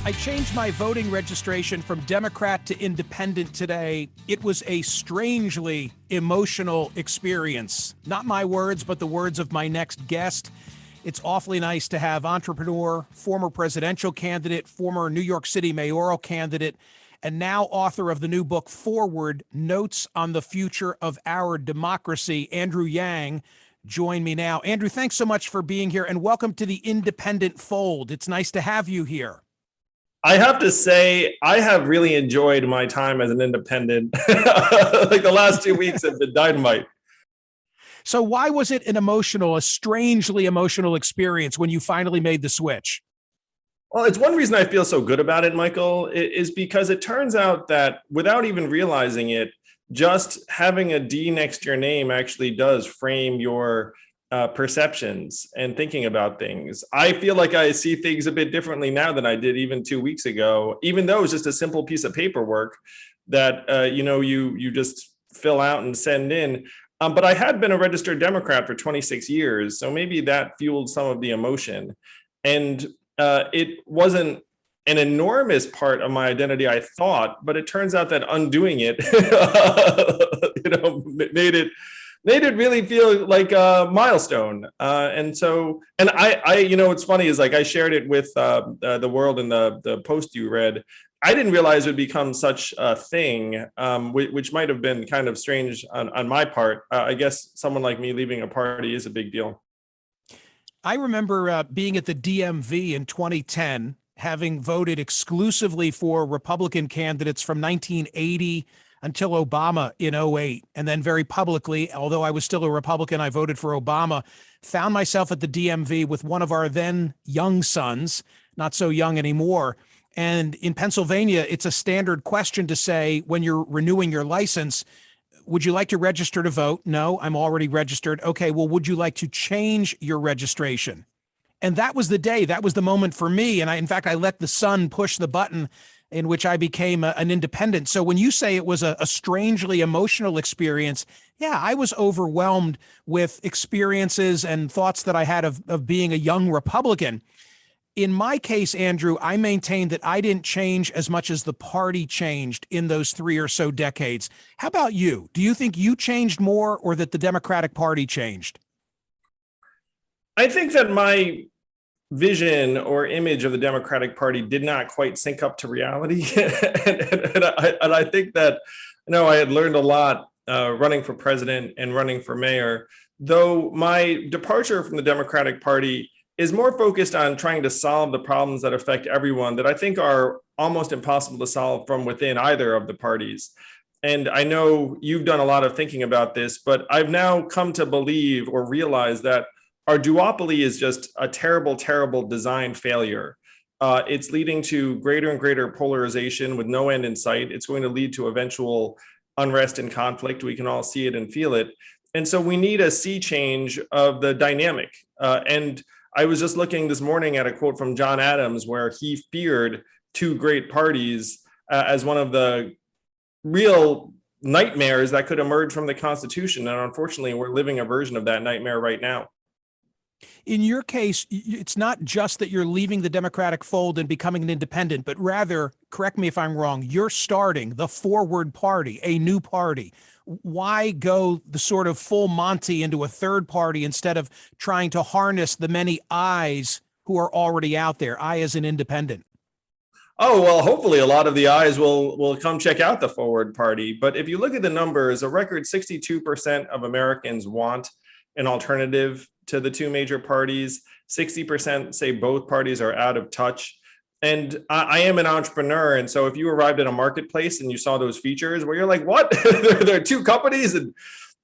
I changed my voting registration from Democrat to Independent today. It was a strangely emotional experience. Not my words, but the words of my next guest. It's awfully nice to have entrepreneur, former presidential candidate, former New York City mayoral candidate, and now author of the new book, Forward, Notes on the Future of Our Democracy, Andrew Yang, join me now. Andrew, thanks so much for being here, and welcome to the Independent fold. It's nice to have you here. I have to say, I have really enjoyed my time as an independent. Like the last 2 weeks have been dynamite. So why was it a strangely emotional experience when you finally made the switch? Well, it's one reason I feel so good about it, Michael, is because it turns out that without even realizing it, just having a D next to your name actually does frame your perceptions and thinking about things. I feel like I see things a bit differently now than I did even 2 weeks ago, even though it's just a simple piece of paperwork that you just fill out and send in. But I had been a registered Democrat for 26 years, so maybe that fueled some of the emotion. And it wasn't an enormous part of my identity, I thought, but it turns out that undoing it, made it really feel like a milestone. And what's funny is like I shared it with the world in the post you read. I didn't realize it would become such a thing, which might have been kind of strange on my part. I guess someone like me leaving a party is a big deal. I remember being at the DMV in 2010, having voted exclusively for Republican candidates from 1980 until Obama in 2008. And then very publicly, although I was still a Republican, I voted for Obama, found myself at the DMV with one of our then young sons, not so young anymore. And in Pennsylvania, it's a standard question to say when you're renewing your license, would you like to register to vote? No, I'm already registered. Okay, well, would you like to change your registration? And that was the day, that was the moment for me. And in fact, I let the son push the button in which I became an independent. So when you say it was a strangely emotional experience, yeah, I was overwhelmed with experiences and thoughts that I had of being a young Republican. In my case, Andrew, I maintain that I didn't change as much as the party changed in those 3 or so decades. How about you? Do you think you changed more or that the Democratic Party changed? I think that my vision or image of the Democratic Party did not quite sync up to reality. and I think that, I had learned a lot running for president and running for mayor, though my departure from the Democratic Party is more focused on trying to solve the problems that affect everyone that I think are almost impossible to solve from within either of the parties. And I know you've done a lot of thinking about this, but I've now come to believe or realize that our duopoly is just a terrible, terrible design failure. It's leading to greater and greater polarization with no end in sight. It's going to lead to eventual unrest and conflict. We can all see it and feel it. And so we need a sea change of the dynamic. And I was just looking this morning at a quote from John Adams where he feared two great parties as one of the real nightmares that could emerge from the Constitution. And unfortunately, we're living a version of that nightmare right now. In your case, it's not just that you're leaving the Democratic fold and becoming an independent, but rather, correct me if I'm wrong, you're starting the Forward Party, a new party. Why go the sort of full Monty into a third party instead of trying to harness the many I's who are already out there? I as an independent. Oh, well, hopefully a lot of the eyes will come check out the Forward Party. But if you look at the numbers, a record 62% of Americans want an alternative to the two major parties. 60% say both parties are out of touch. And I am an entrepreneur. And so if you arrived at a marketplace and you saw those features where you're like, what? There are two companies and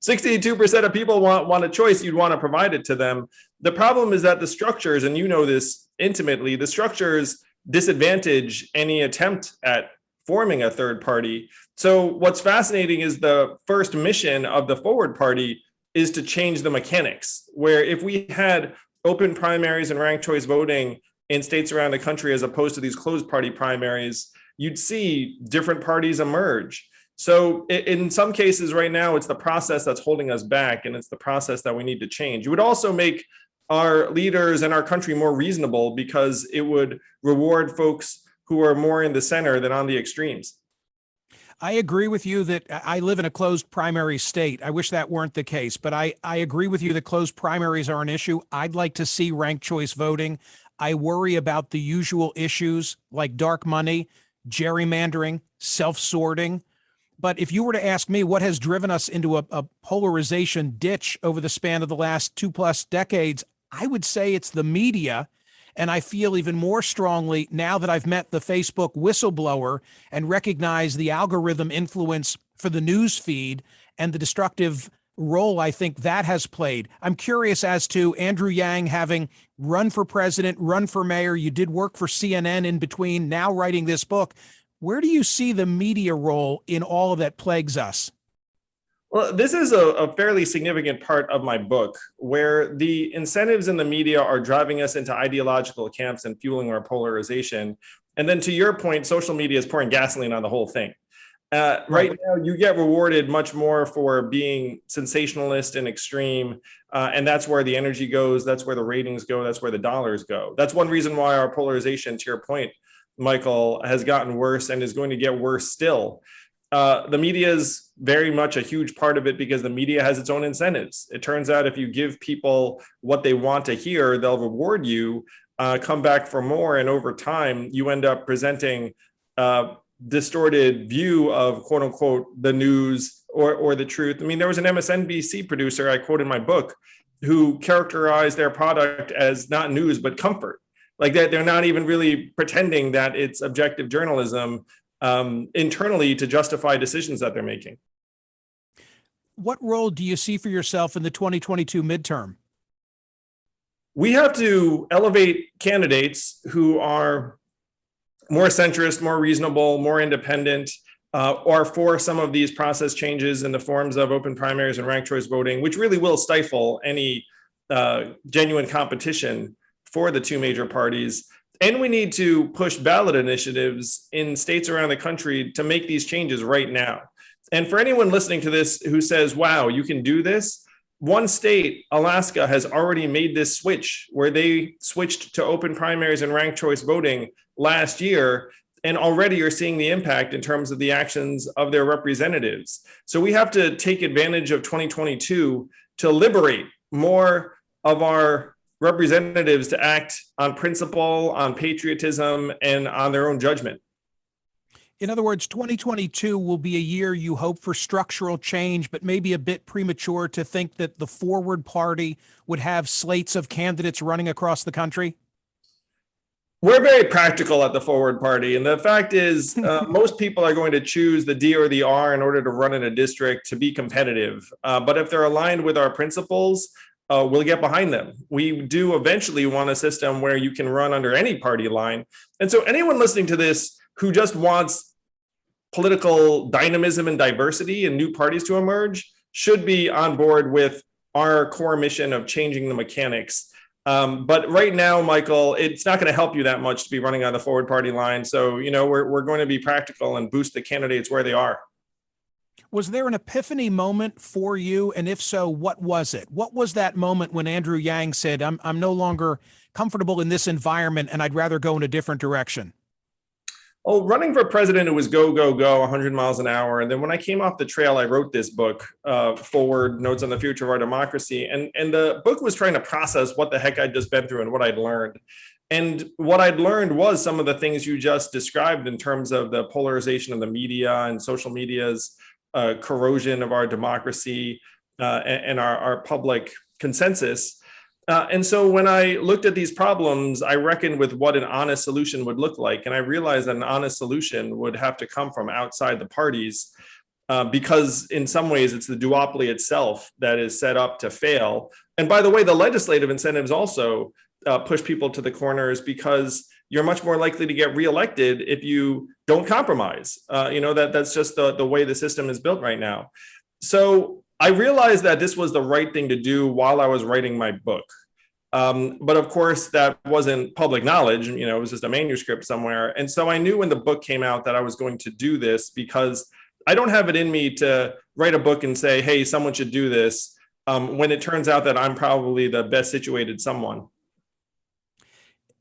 62% of people want a choice, you'd want to provide it to them. The problem is that the structures, and you know this intimately, the structures disadvantage any attempt at forming a third party. So what's fascinating is the first mission of the Forward Party is to change the mechanics, where if we had open primaries and ranked choice voting in states around the country, as opposed to these closed party primaries, you'd see different parties emerge. So in some cases right now, it's the process that's holding us back, and it's the process that we need to change. It would also make our leaders and our country more reasonable because it would reward folks who are more in the center than on the extremes. I agree with you that I live in a closed primary state. I wish that weren't the case, but I agree with you that closed primaries are an issue. I'd like to see ranked choice voting. I worry about the usual issues like dark money, gerrymandering, self-sorting. But if you were to ask me what has driven us into a polarization ditch over the span of the last 2+ decades, I would say it's the media. And I feel even more strongly now that I've met the Facebook whistleblower and recognize the algorithm influence for the news feed and the destructive role I think that has played. I'm curious as to Andrew Yang having run for president, run for mayor. You did work for CNN in between, now writing this book. Where do you see the media role in all of that plagues us? Well, this is a fairly significant part of my book, where the incentives in the media are driving us into ideological camps and fueling our polarization. And then to your point, social media is pouring gasoline on the whole thing. Right now, you get rewarded much more for being sensationalist and extreme. And that's where the energy goes. That's where the ratings go. That's where the dollars go. That's one reason why our polarization, to your point, Michael, has gotten worse and is going to get worse still. The media is very much a huge part of it because the media has its own incentives. It turns out if you give people what they want to hear, they'll reward you, come back for more. And over time, you end up presenting a distorted view of quote unquote the news or the truth. I mean, there was an MSNBC producer I quote in my book who characterized their product as not news, but comfort. Like that, they're not even really pretending that it's objective journalism internally to justify decisions that they're making. What role do you see for yourself in the 2022 midterm? We have to elevate candidates who are more centrist, more reasonable, more independent, or for some of these process changes in the forms of open primaries and ranked choice voting, which really will stifle any genuine competition for the two major parties. And we need to push ballot initiatives in states around the country to make these changes right now. And for anyone listening to this who says, wow, you can do this, one state, Alaska, has already made this switch where they switched to open primaries and ranked choice voting last year. And already you're seeing the impact in terms of the actions of their representatives. So we have to take advantage of 2022 to liberate more of our representatives to act on principle, on patriotism, and on their own judgment. In other words, 2022 will be a year you hope for structural change, but maybe a bit premature to think that the Forward Party would have slates of candidates running across the country? We're very practical at the Forward Party. And the fact is, most people are going to choose the D or the R in order to run in a district to be competitive. But if they're aligned with our principles, we'll get behind them. We do eventually want a system where you can run under any party line. And so anyone listening to this who just wants political dynamism and diversity and new parties to emerge should be on board with our core mission of changing the mechanics. But right now, Michael, it's not going to help you that much to be running on the Forward Party line. So, we're going to be practical and boost the candidates where they are. Was there an epiphany moment for you? And if so, what was it? What was that moment when Andrew Yang said, I'm no longer comfortable in this environment and I'd rather go in a different direction? Oh, running for president, it was go, go, go, 100 miles an hour. And then when I came off the trail, I wrote this book, Forward, Notes on the Future of Our Democracy. And the book was trying to process what the heck I'd just been through and what I'd learned. And what I'd learned was some of the things you just described in terms of the polarization of the media and social media's corrosion of our democracy and our public consensus. And so when I looked at these problems, I reckoned with what an honest solution would look like. And I realized that an honest solution would have to come from outside the parties because in some ways it's the duopoly itself that is set up to fail. And by the way, the legislative incentives also push people to the corners because you're much more likely to get reelected if you don't compromise. That's just the way the system is built right now. So I realized that this was the right thing to do while I was writing my book. But of course, that wasn't public knowledge. It was just a manuscript somewhere. And so I knew when the book came out that I was going to do this because I don't have it in me to write a book and say, hey, someone should do this, when it turns out that I'm probably the best situated someone.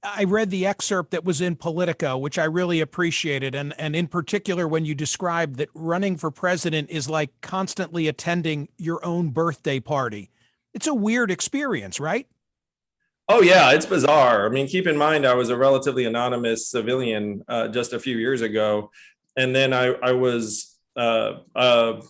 I read the excerpt that was in Politico, which I really appreciated. And in particular, when you described that running for president is like constantly attending your own birthday party. It's a weird experience, right? Oh yeah, it's bizarre. I mean, keep in mind I was a relatively anonymous civilian just a few years ago, and then I was a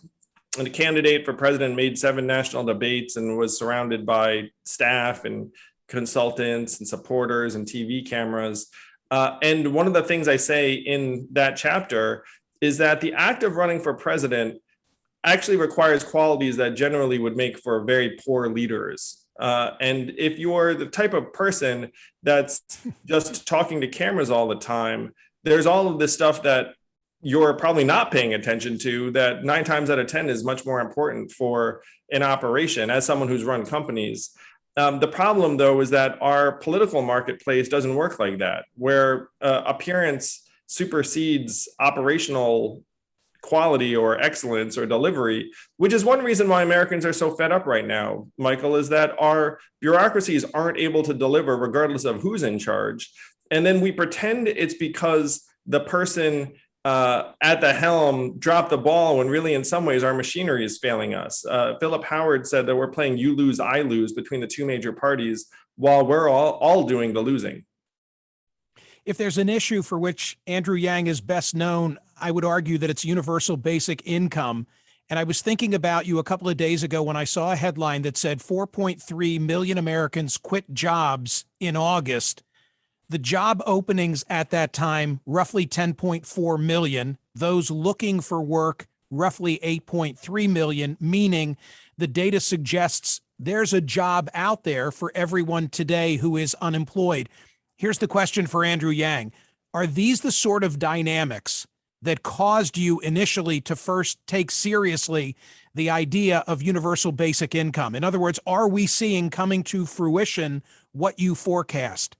candidate for president, made 7 national debates, and was surrounded by staff and consultants and supporters and TV cameras. And one of the things I say in that chapter is that the act of running for president actually requires qualities that generally would make for very poor leaders. And if you're the type of person that's just talking to cameras all the time, there's all of this stuff that you're probably not paying attention to that 9 times out of 10 is much more important for an operation as someone who's run companies. The problem, though, is that our political marketplace doesn't work like that, where appearance supersedes operational quality or excellence or delivery, which is one reason why Americans are so fed up right now, Michael, is that our bureaucracies aren't able to deliver regardless of who's in charge. And then we pretend it's because the person at the helm dropped the ball when really in some ways our machinery is failing us. Philip Howard said that we're playing you lose, I lose between the 2 major parties while we're all doing the losing. If there's an issue for which Andrew Yang is best known, I would argue that it's universal basic income. And I was thinking about you a couple of days ago when I saw a headline that said 4.3 million Americans quit jobs in August. The job openings at that time, roughly 10.4 million. Those looking for work, roughly 8.3 million, meaning the data suggests there's a job out there for everyone today who is unemployed. Here's the question for Andrew Yang. Are these the sort of dynamics that caused you initially to first take seriously the idea of universal basic income? In other words, are we seeing coming to fruition what you forecast?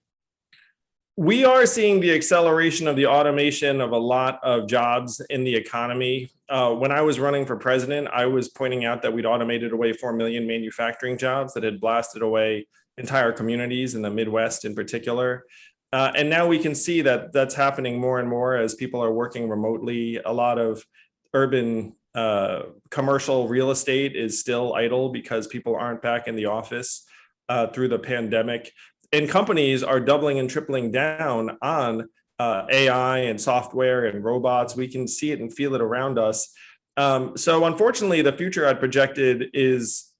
We are seeing the acceleration of the automation of a lot of jobs in the economy. When I was running for president, I was pointing out that we'd automated away 4 million manufacturing jobs that had blasted away entire communities in the Midwest in particular. And now we can see that that's happening more and more as people are working remotely. A lot of urban commercial real estate is still idle because people aren't back in the office through the pandemic. And companies are doubling and tripling down on AI and software and robots. We can see it and feel it around us. So unfortunately, the future I'd projected is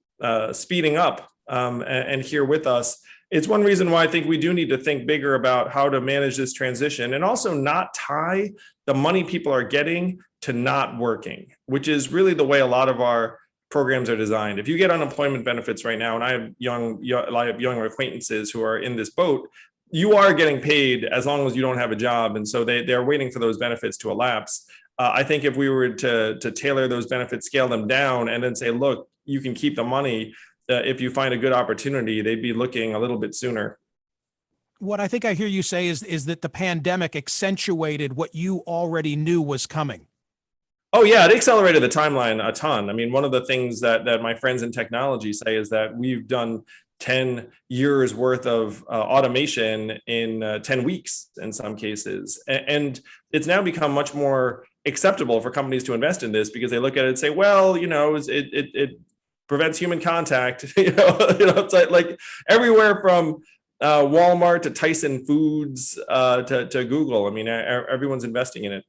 speeding up and here with us. It's one reason why I think we do need to think bigger about how to manage this transition and also not tie the money people are getting to not working, which is really the way a lot of our programs are designed. If you get unemployment benefits right now, and I have young acquaintances who are in this boat, you are getting paid as long as you don't have a job. And so they're waiting for those benefits to elapse. I think if we were to tailor those benefits, scale them down, and then say, look, you can keep the money if you find a good opportunity, they'd be looking a little bit sooner. What I think I hear you say is that the pandemic accentuated what you already knew was coming. Oh yeah, it accelerated the timeline a ton. I mean, one of the things that my friends in technology say is that we've done 10 years worth of automation in 10 weeks in some cases. And it's now become much more acceptable for companies to invest in this because they look at it and say, well, you know, it prevents human contact. It's like everywhere from Walmart to Tyson Foods to Google. I mean, everyone's investing in it.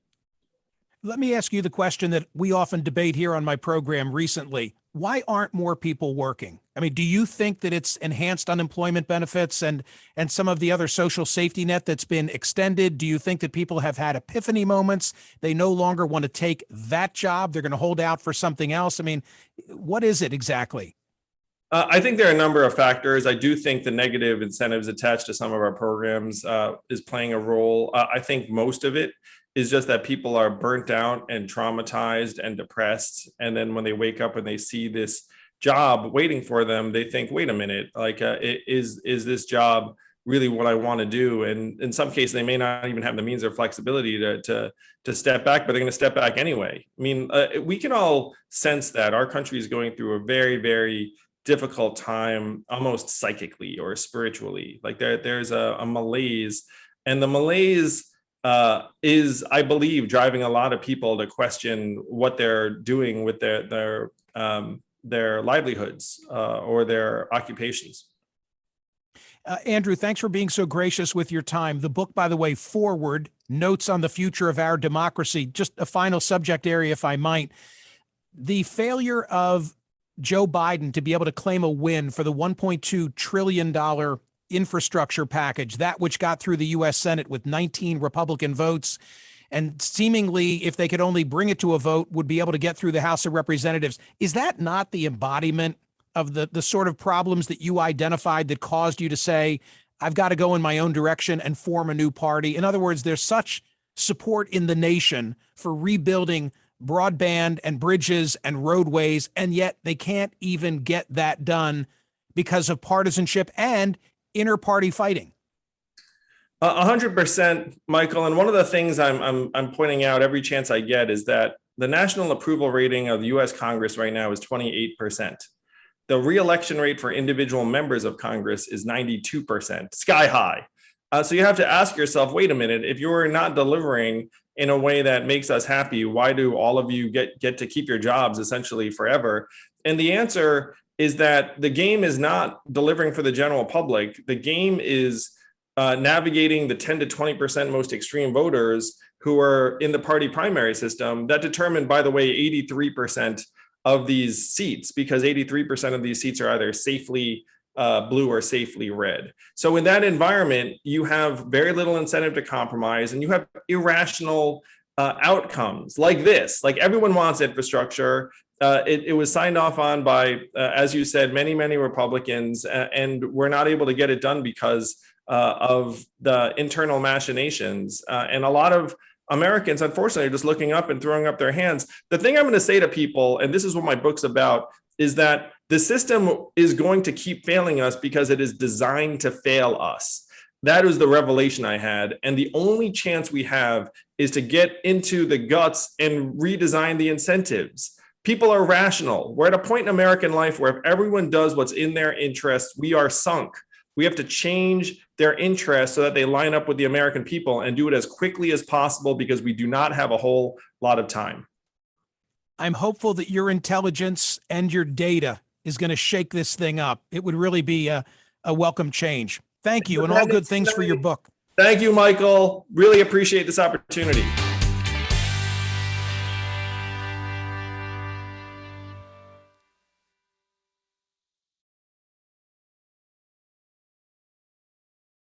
Let me ask you the question that we often debate here on my program recently. Why aren't more people working? I mean, do you think that it's enhanced unemployment benefits and some of the other social safety net that's been extended? Do you think that people have had epiphany moments? They no longer want to take that job. They're going to hold out for something else. I mean, what is it exactly? I think there are a number of factors. I do think the negative incentives attached to some of our programs is playing a role. I think most of it is just that people are burnt out and traumatized and depressed. And then when they wake up and they see this job waiting for them, they think, wait a minute, like, is this job really what I want to do? And in some cases, they may not even have the means or flexibility to step back, but they're going to step back anyway. I mean, we can all sense that our country is going through a very, very difficult time almost psychically or spiritually. Like there's a malaise, and the malaise is, I believe, driving a lot of people to question what they're doing with their livelihoods or their occupations. Andrew, thanks for being so gracious with your time. The book, by the way, Forward, Notes on the Future of Our Democracy. Just a final subject area, if I might. The failure of Joe Biden to be able to claim a win for the $1.2 trillion infrastructure package, that which got through the U.S. Senate with 19 Republican votes, and seemingly, if they could only bring it to a vote, would be able to get through the House of Representatives. Is that not the embodiment of the sort of problems that you identified that caused you to say, I've got to go in my own direction and form a new party? In other words, there's such support in the nation for rebuilding broadband and bridges and roadways, and yet they can't even get that done because of partisanship and inter-party fighting. 100%, Michael. And one of the things I'm pointing out every chance I get is that the national approval rating of the U.S. Congress right now is 28%. The re-election rate for individual members of Congress is 92%, sky high. So you have to ask yourself, wait a minute, if you're not delivering in a way that makes us happy, why do all of you get to keep your jobs essentially forever? And the answer is that the game is not delivering for the general public. The game is navigating the 10 to 20% most extreme voters who are in the party primary system that determine, by the way, 83% of these seats, because 83% of these seats are either safely blue or safely red. So in that environment, you have very little incentive to compromise, and you have irrational outcomes like this. Like, everyone wants infrastructure. It was signed off on by, as you said, many Republicans, and we're not able to get it done because of the internal machinations. And a lot of Americans, unfortunately, are just looking up and throwing up their hands. The thing I'm going to say to people, and this is what my book's about, is that the system is going to keep failing us because it is designed to fail us. That is the revelation I had. And the only chance we have is to get into the guts and redesign the incentives. People are rational. We're at a point in American life where if everyone does what's in their interest, we are sunk. We have to change their interests so that they line up with the American people, and do it as quickly as possible because we do not have a whole lot of time. I'm hopeful that your intelligence and your data is going to shake this thing up. It would really be a welcome change. Thank you, and all good things for your book. Thank you, Michael. Really appreciate this opportunity.